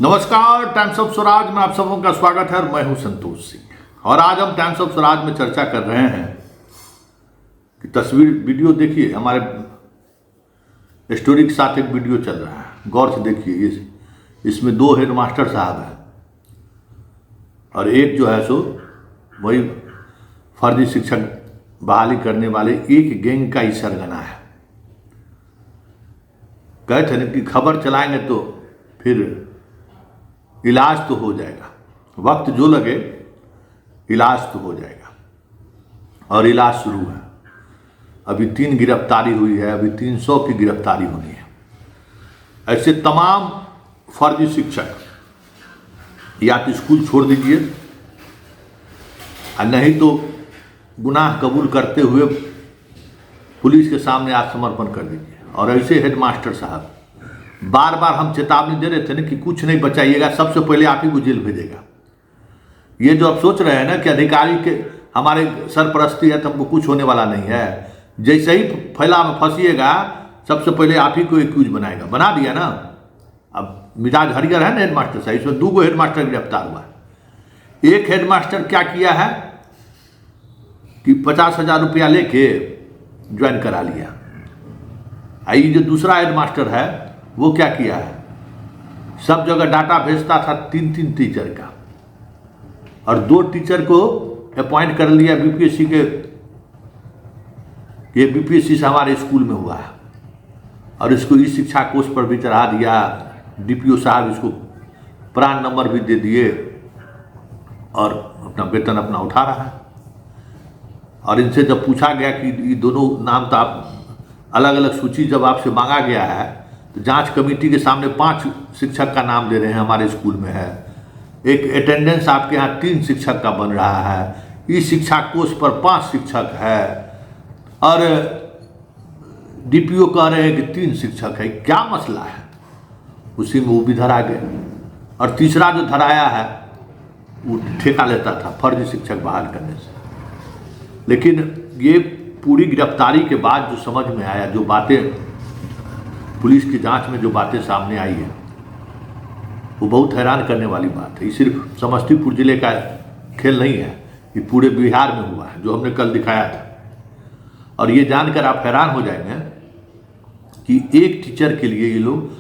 नमस्कार, times of Swaraj में आप सबों का स्वागत है और मैं हूं संतोष सिंह। और आज हम टाइम्स ऑफ स्वराज में चर्चा कर रहे हैं कि तस्वीर वीडियो देखिए, हमारे स्टोरी के साथ एक वीडियो चल रहा है, गौर से देखिए। इसमें दो हेडमास्टर साहब हैं और एक जो है सो वही फर्जी शिक्षक बहाली करने वाले एक गैंग का ही सरगना है। कहे थे ना कि खबर चलाएंगे तो फिर इलाज तो हो जाएगा, वक्त जो लगे इलाज तो हो जाएगा। और इलाज शुरू है। अभी 3 गिरफ्तारी हुई है, अभी 300 की गिरफ्तारी होनी है। ऐसे तमाम फर्जी शिक्षक या तो स्कूल छोड़ दीजिए और नहीं तो गुनाह कबूल करते हुए पुलिस के सामने आत्मसमर्पण कर दीजिए। और ऐसे हेडमास्टर साहब बार बार हम चेतावनी दे रहे थे ना कि कुछ नहीं बचाइएगा, सबसे पहले आप ही को जेल भेजेगा। ये जो आप सोच रहे हैं ना कि अधिकारी के हमारे सरपरस्ती है तो हमको कुछ होने वाला नहीं है, जैसे ही फैला में फंसिएगा सबसे पहले आप ही को एक्यूज बनाएगा। बना दिया ना। अब मिजाज हरियर है ना हेडमास्टर साहब। इसमें 2 हेडमास्टर गिरफ्तार हुआ है। एक हेडमास्टर क्या किया है कि 50,000 रुपया लेके ज्वाइन करा लिया। ये जो दूसरा हेडमास्टर है वो क्या किया है, सब जगह डाटा भेजता था 3 टीचर का और 2 टीचर को अपॉइंट कर लिया बीपीएससी के। ये बीपीएससी से हमारे स्कूल में हुआ है और इसको ई शिक्षा कोष पर भी चढ़ा दिया। डीपीओ साहब इसको प्राण नंबर भी दे दिए और अपना वेतन अपना उठा रहा है। और इनसे जब पूछा गया कि ये दोनों नाम तो आप अलग अलग सूची जब आपसे मांगा गया है तो जांच कमेटी के सामने 5 शिक्षक का नाम दे रहे हैं, हमारे स्कूल में है। एक अटेंडेंस आपके यहाँ 3 शिक्षक का बन रहा है, इस शिक्षा कोष पर 5 शिक्षक है और डीपीओ कह रहे हैं कि 3 शिक्षक है। क्या मसला है? उसी में वो भी धरा गए। और तीसरा जो धराया है वो ठेका लेता था फर्जी शिक्षक बहाल करने से। लेकिन ये पूरी गिरफ्तारी के बाद जो समझ में आया, जो बातें पुलिस की जांच में जो बातें सामने आई है, वो बहुत हैरान करने वाली बात है। ये सिर्फ समस्तीपुर जिले का खेल नहीं है, ये पूरे बिहार में हुआ है, जो हमने कल दिखाया था। और ये जानकर आप हैरान हो जाएंगे कि एक टीचर के लिए ये लोग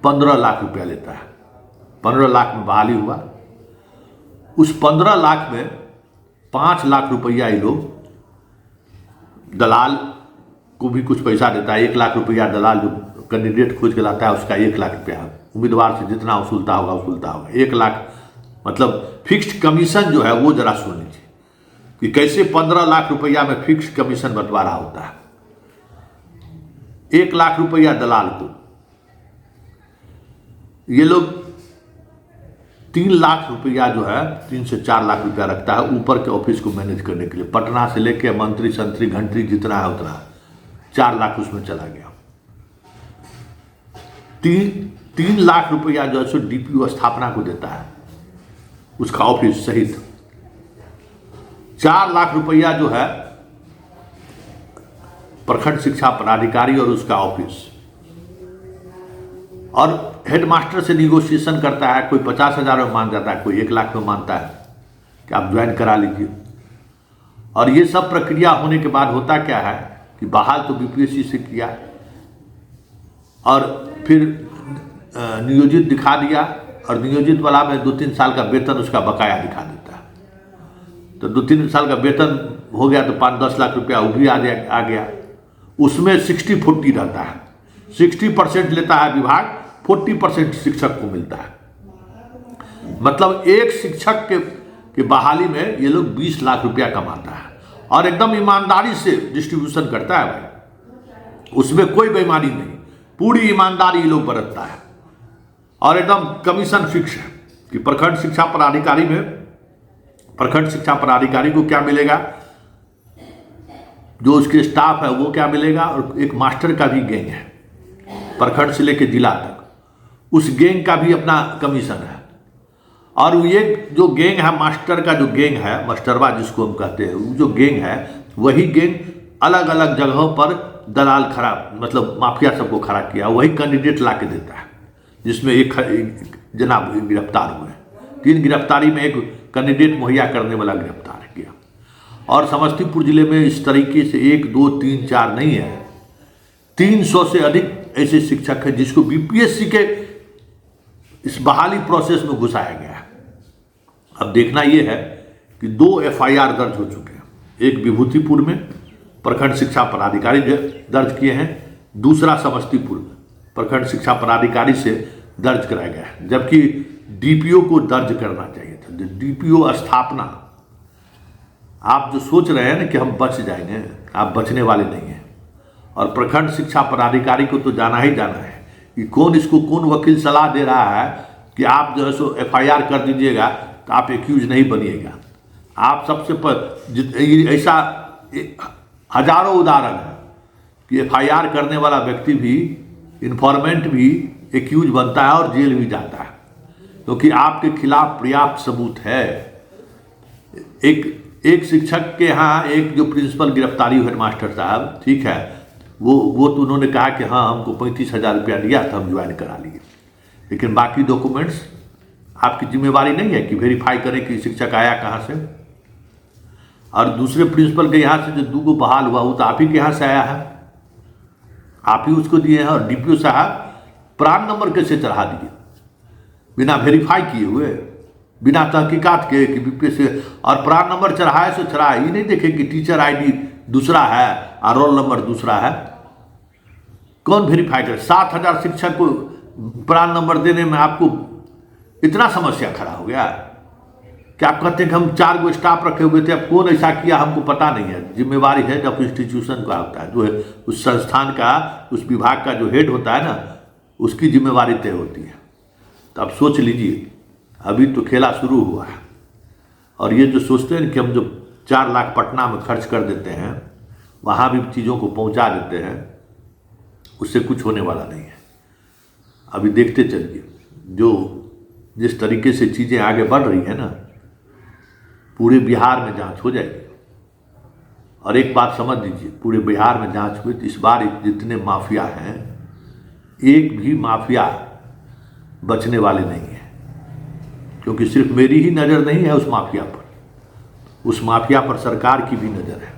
15 लाख रुपया लेता है। 15 लाख में बहाली हुआ। उस 15 लाख में 5 लाख रुपया ये लोग दलाल को भी कुछ पैसा देता है। 1 लाख रुपया दलाल जो कैंडिडेट खोज के लाता है उसका 1 लाख रुपया उम्मीदवार से जितना वसूलता होगा 1 लाख। मतलब फिक्स्ड कमीशन जो है वो जरा सुन लीजिए कि कैसे 15 लाख रुपया में फिक्स्ड कमीशन बंटवारा होता है। 1 लाख रुपया दलाल को, ये लोग 3 लाख रुपया जो है 3 से 4 लाख रुपया रखता है ऊपर के ऑफिस को मैनेज करने के लिए। पटना से लेके मंत्री संतरी घंटी जितना है उतना 4 लाख उसमें चला गया। 3 लाख रुपया जो है सो डीपीओ स्थापना को देता है, उसका ऑफिस सहित। 4 लाख रुपया जो है प्रखंड शिक्षा पदाधिकारी और उसका ऑफिस। और हेडमास्टर से निगोशिएशन करता है, कोई 50,000 में मान जाता है, कोई 1 लाख में मानता है कि आप ज्वाइन करा लीजिए। और ये सब प्रक्रिया होने के बाद होता क्या है कि बहाल तो बीपीएससी से किया और फिर नियोजित दिखा दिया और नियोजित वाला में 2-3 साल का वेतन उसका बकाया दिखा देता है। तो 2-3 साल का वेतन हो गया तो 5-10 लाख रुपया वो भी आ गया। उसमें 60-40 रहता है। 60% लेता है विभाग, 40% शिक्षक को मिलता है। मतलब एक शिक्षक के बहाली में ये लोग 20 लाख रुपया कमाता है और एकदम ईमानदारी से डिस्ट्रीब्यूशन करता है भाई। उसमें कोई बेईमानी नहीं, पूरी ईमानदारी ये लोग बरतता है। और एकदम कमीशन फिक्स है कि प्रखंड शिक्षा पदाधिकारी में प्रखंड शिक्षा पदाधिकारी को क्या मिलेगा, जो उसके स्टाफ है वो क्या मिलेगा। और एक मास्टर का भी गैंग है प्रखंड से लेकर जिला तक, उस गैंग का भी अपना कमीशन है। और ये जो गैंग है, मास्टर का जो गैंग है, मास्टरवा जिसको हम कहते हैं, वो जो गैंग है वही गैंग अलग अलग जगहों पर दलाल खड़ा, मतलब माफिया सबको खड़ा किया, वही कैंडिडेट ला के देता है। जिसमें जनाब गिरफ्तार हुए। 3 गिरफ्तारी में एक कैंडिडेट मुहैया करने वाला गिरफ्तार किया। और समस्तीपुर जिले में इस तरीके से 1 2 3 4 नहीं है, 300 से अधिक ऐसे शिक्षक हैं जिसको बीपीएससी के इस बहाली प्रोसेस में घुसाया गया है। अब देखना यह है कि 2 एफआईआर दर्ज हो चुके हैं। एक विभूतिपुर में प्रखंड शिक्षा पदाधिकारी दर्ज किए हैं, दूसरा समस्तीपुर में प्रखंड शिक्षा पदाधिकारी से दर्ज कराया गया है। जबकि डीपीओ को दर्ज करना चाहिए था। डीपीओ स्थापना, आप जो सोच रहे हैं ना कि हम बच जाएंगे, आप बचने वाले नहीं हैं। और प्रखंड शिक्षा पदाधिकारी को तो जाना ही जाना है कि कौन वकील सलाह दे रहा है कि आप जो है सो एफआईआर कर दीजिएगा तो आप एक्यूज नहीं बनिएगा। आप सबसे ऐसा हजारों उदाहरण है कि एफआईआर करने वाला व्यक्ति भी, इन्फॉर्मेंट भी एक्यूज बनता है और जेल भी जाता है, क्योंकि आपके खिलाफ पर्याप्त सबूत है। एक शिक्षक के यहाँ एक जो प्रिंसिपल गिरफ्तारी हुए मास्टर साहब, ठीक है, वो तो उन्होंने कहा कि हाँ हमको 35,000 रुपया दिया था, हम ज्वाइन करा लिए, लेकिन बाकी डॉक्यूमेंट्स आपकी जिम्मेवारी नहीं है कि वेरीफाई करें कि शिक्षक आया कहाँ से। और दूसरे प्रिंसिपल के यहाँ से जो 2 बहाल हुआ वो तो आप ही के यहाँ से आया है, आप ही उसको दिए हैं। और डीपीओ साहब प्राण नंबर कैसे चढ़ा दिए बिना वेरीफाई किए हुए, बिना तहकीकात के कि बीपीएससी, और प्राण नंबर चढ़ाए से चढ़ाए, ये नहीं देखे कि टीचर आईडी दूसरा है और रोल नंबर दूसरा है। कौन वेरीफाई करे? 7,000 शिक्षक को प्राण नंबर देने में आपको इतना समस्या खड़ा हो गया कि आप कहते हैं कि हम 4 गो स्टाफ रखे हुए थे, अब कौन ऐसा किया हमको पता नहीं है। जिम्मेवारी हेड ऑफ इंस्टीट्यूशन का होता है, जो है उस संस्थान का, उस विभाग का जो हेड होता है ना, उसकी जिम्मेवारी तय होती है। तो अब सोच लीजिए, अभी तो खेला शुरू हुआ है। और ये जो सोचते हैं कि हम जो 4 लाख पटना में खर्च कर देते हैं, वहाँ भी चीज़ों को पहुँचा देते हैं, उससे कुछ होने वाला नहीं है। अभी देखते चलिए, जो जिस तरीके से चीज़ें आगे बढ़ रही है ना, पूरे बिहार में जांच हो जाएगी। और एक बात समझ लीजिए, पूरे बिहार में जांच हुई तो इस बार जितने माफिया हैं, एक भी माफिया बचने वाले नहीं है। क्योंकि सिर्फ मेरी ही नज़र नहीं है उस माफिया पर, उस माफिया पर सरकार की भी नज़र है।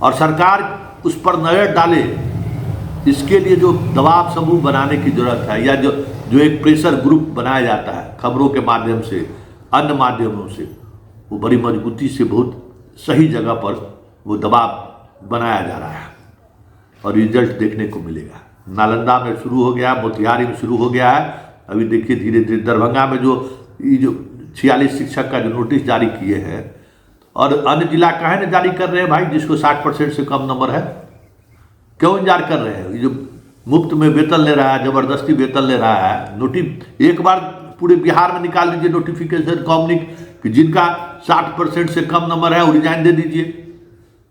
और सरकार उस पर नज़र डाले, इसके लिए जो दबाव समूह बनाने की जरूरत है, या जो एक प्रेशर ग्रुप बनाया जाता है खबरों के माध्यम से, अन्य माध्यमों से, वो बड़ी मजबूती से बहुत सही जगह पर वो दबाव बनाया जा रहा है और रिजल्ट देखने को मिलेगा। नालंदा में शुरू हो गया, मोतिहारी में शुरू हो गया है, अभी देखिए धीरे धीरे दरभंगा में जो 46 शिक्षक का जो नोटिस जारी किए हैं। और अन्य जिला काहे न जारी कर रहे हैं भाई, जिसको 60% से कम नंबर है, क्यों इंतजार कर रहे हैं? ये जो मुफ्त में वेतन ले रहा है, जबरदस्ती वेतन ले रहा है, एक बार पूरे बिहार में निकाल लीजिए नोटिफिकेशन कॉम्युनिक कि जिनका 60% से कम नंबर है वो रिजाइन दे दीजिए,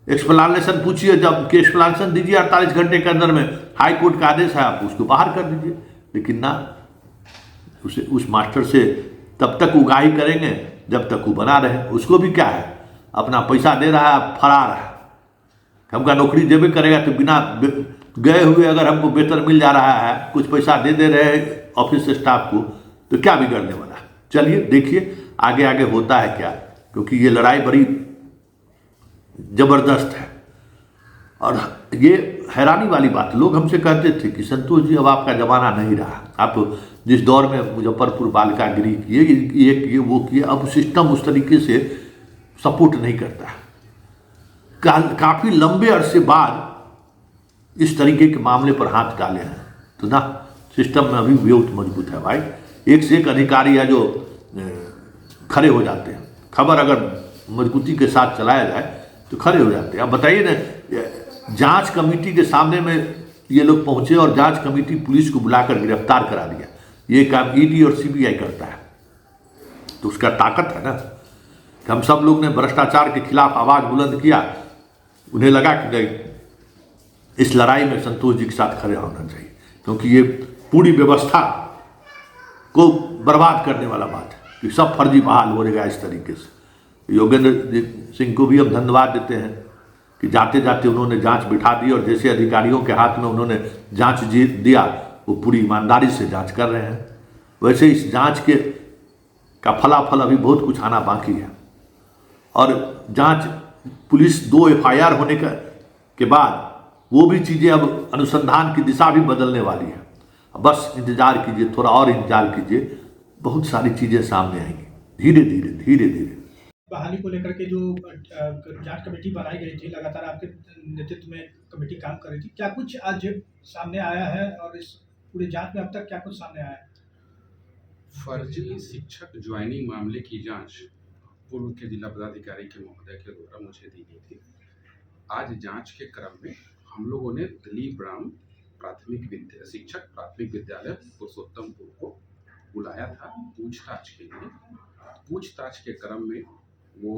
एक्सप्लानेशन पूछिए, जब कि एक्सप्लानेशन दीजिए 48 घंटे के अंदर में, हाई कोर्ट का आदेश है, आप उसको बाहर कर दीजिए। लेकिन ना, उस मास्टर से तब तक उगाही करेंगे जब तक वो बना रहे। उसको भी क्या है, अपना पैसा दे रहा है, फरार है, हमका नौकरी देवे करेगा तो बिना गए हुए अगर हमको वेतन मिल जा रहा है, कुछ पैसा दे रहे हैं ऑफिस स्टाफ को, तो क्या बिगड़ने वाला है? चलिए देखिए आगे आगे होता है क्या, क्योंकि ये लड़ाई बड़ी जबरदस्त है। और ये हैरानी वाली बात, लोग हमसे कहते थे कि संतोष जी अब आपका जमाना नहीं रहा, आप जिस दौर में मुजफ्फरपुर बालिका गृह किए, ये किए, वो किए, अब सिस्टम उस तरीके से सपोर्ट नहीं करता है। काफ़ी लंबे अरसे बाद इस तरीके के मामले पर हाथ डाले हैं, तो ना सिस्टम में अभी बहुत मजबूत है भाई। एक से एक अधिकारी है जो खड़े हो जाते हैं, खबर अगर मजबूती के साथ चलाया जाए तो खड़े हो जाते हैं। अब बताइए ना, जांच कमेटी के सामने में ये लोग पहुंचे और जांच कमेटी पुलिस को बुलाकर गिरफ्तार करा दिया। ये काम ईडी और सीबीआई करता है, तो उसका ताकत है ना। हम सब लोग ने भ्रष्टाचार के खिलाफ आवाज़ बुलंद किया, उन्हें लगा कि नहीं, इस लड़ाई में संतोष जी के साथ खड़े होना चाहिए, क्योंकि ये पूरी व्यवस्था को बर्बाद करने वाला बात है कि सब फर्जी बहाल हो रहेगा इस तरीके से। योगेंद्र सिंह को भी हम धन्यवाद देते हैं कि जाते जाते उन्होंने जांच बिठा दी, और जैसे अधिकारियों के हाथ में उन्होंने जांच दिया, वो पूरी ईमानदारी से जांच कर रहे हैं। वैसे इस जांच के का फलाफल अभी बहुत कुछ आना बाकी है। और जांच पुलिस 2 एफआईआर होने के बाद वो भी चीज़ें अब अनुसंधान की दिशा भी बदलने वाली है। बस इंतजार कीजिए, थोड़ा और इंतजार कीजिए, बहुत सारी चीज़ें सामने आएंगी धीरे धीरे धीरे धीरे। बहाली को लेकर के जो जांच कमेटी बनाई गई थी, लगातार आपके नेतृत्व में कमेटी काम कर रही थी, क्या कुछ आज सामने आया है और इस पूरी जांच में अब तक क्या कुछ सामने आया है? फर्जी शिक्षक ज्वाइनिंग मामले की जांच पूर्व के जिला पदाधिकारी के महोदय के द्वारा मुझे दी गई थी। आज जांच के क्रम में हम लोगों ने दिलीप राम शिक्षक प्राथमिक विद्यालय पुरुषोत्तमपुर को बुलाया था पूछताछ के लिए। पूछताछ के क्रम में वो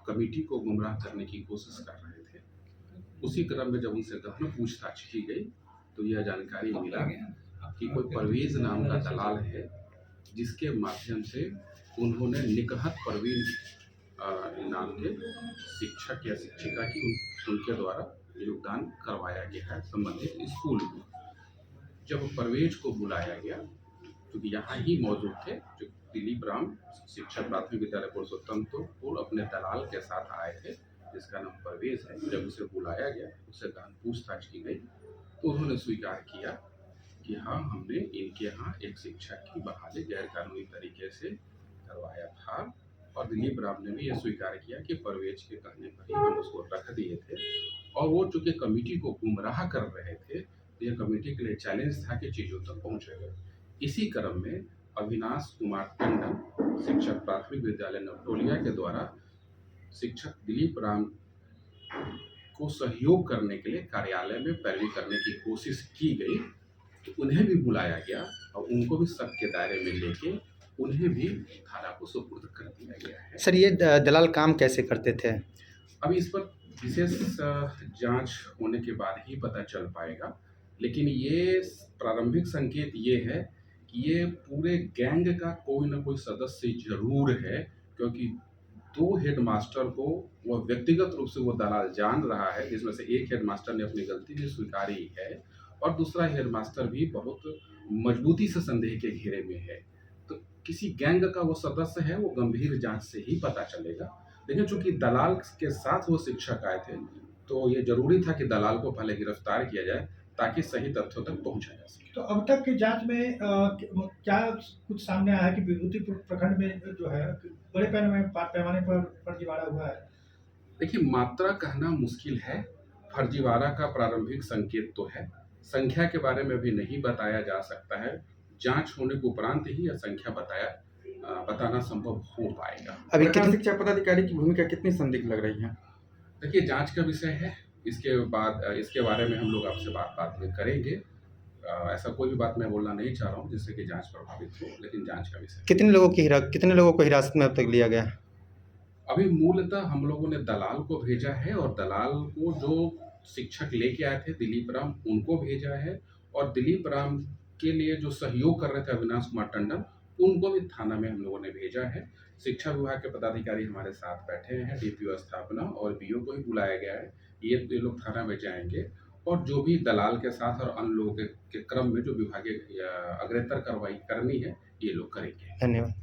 कमेटी को गुमराह करने की कोशिश कर रहे थे। उसी क्रम में जब उनसे गहन पूछताछ की गई तो यह जानकारी मिला कि कोई परवेज नाम का दलाल है, जिसके माध्यम से उन्होंने निकहत परवीन नाम के शिक्षक या शिक्षिका की उनके द्वारा योगदान करवाया गया है संबंधित स्कूल में। जब परवेज को बुलाया गया, क्योंकि यहाँ ही मौजूद थे, जो दिलीप राम शिक्षक प्राथमिक विद्यालय पुरुषोत्तमपुर अपने दलाल के साथ आए थे जिसका नाम परवेज है। जब उसे बुलाया गया, उससे गहन पूछताछ की गई तो उन्होंने स्वीकार किया कि हाँ, हमने इनके यहाँ एक शिक्षक की बहाली गैर कानूनी तरीके से करवाया था। और दिलीप राम ने भी यह स्वीकार किया कि परवेज के कहने पर ही हम उसको रख दिए थे। और वो चूंकि कमेटी को गुमराह कर रहे थे, तो यह कमेटी के लिए चैलेंज था कि चीज़ों तक पहुँचेगा। इसी क्रम में अविनाश कुमार टंडन शिक्षक प्राथमिक विद्यालय नवटोलिया के द्वारा शिक्षक दिलीप राम को सहयोग करने के लिए कार्यालय में पैरवी करने की कोशिश की गई, तो उन्हें भी बुलाया गया और उनको भी शक के दायरे में लेके उन्हें भी थाना को सुपुर्द कर दिया गया है। सर, ये दलाल काम कैसे करते थे? अभी इस पर विशेष जांच होने के बाद ही पता चल पाएगा, लेकिन ये प्रारंभिक संकेत ये है कि ये पूरे गैंग का कोई ना कोई सदस्य जरूर है, क्योंकि 2 हेडमास्टर को वह व्यक्तिगत रूप से वो दलाल जान रहा है, जिसमें से एक हेडमास्टर ने अपनी गलती भी स्वीकारी है और दूसरा हेडमास्टर भी बहुत मजबूती से संदेह के घेरे में है। तो किसी गैंग का वो सदस्य है, वो गंभीर जांच से ही पता चलेगा। लेकिन चूंकि दलाल के साथ वो शिक्षक आए थे, तो ये जरूरी था कि दलाल को पहले गिरफ्तार किया जाए ताकि सही तथ्यों तक पहुंचा जा सके। तो अब तक की जांच में क्या कुछ सामने आया है कि विभूतिपुर प्रखंड में जो है बड़े पैमाने पर फर्जीवाड़ा हुआ है? देखिए, मात्रा कहना मुश्किल है। फर्जीवाड़ा का प्रारंभिक संकेत तो है, संख्या के बारे में भी नहीं बताया जा सकता है। जांच होने के उपरांत ही यह संख्या बताना संभव हो पाएगा। अभी प्रधान शिक्षा पदाधिकारी की भूमिका कितनी संदिग्ध लग रही है? देखिए, जांच का विषय है, इसके बारे में हम लोग आपसे बात में करेंगे। ऐसा कोई भी बात मैं बोलना नहीं चाह रहा हूँ जिससे कि जांच प्रभावित हो, लेकिन जांच का विषय। कितने लोगों को हिरासत में अब तक लिया गया? अभी मूलतः हम लोगों ने दलाल को भेजा है और दलाल को जो शिक्षक लेके आए थे दिलीप राम, उनको भेजा है। और दिलीप राम के लिए जो सहयोग कर रहे थे अविनाश कुमार टंडन, उनको भी थाना में हम लोगों ने भेजा है। शिक्षा विभाग के पदाधिकारी हमारे साथ बैठे हैं, डीपीओ स्थापना और बीओ को भी बुलाया गया है। ये लोग थाना में जाएंगे और जो भी दलाल के साथ और अन्य लोगों के क्रम में जो विभागीय अग्रेतर कार्रवाई करनी है, ये लोग करेंगे। धन्यवाद।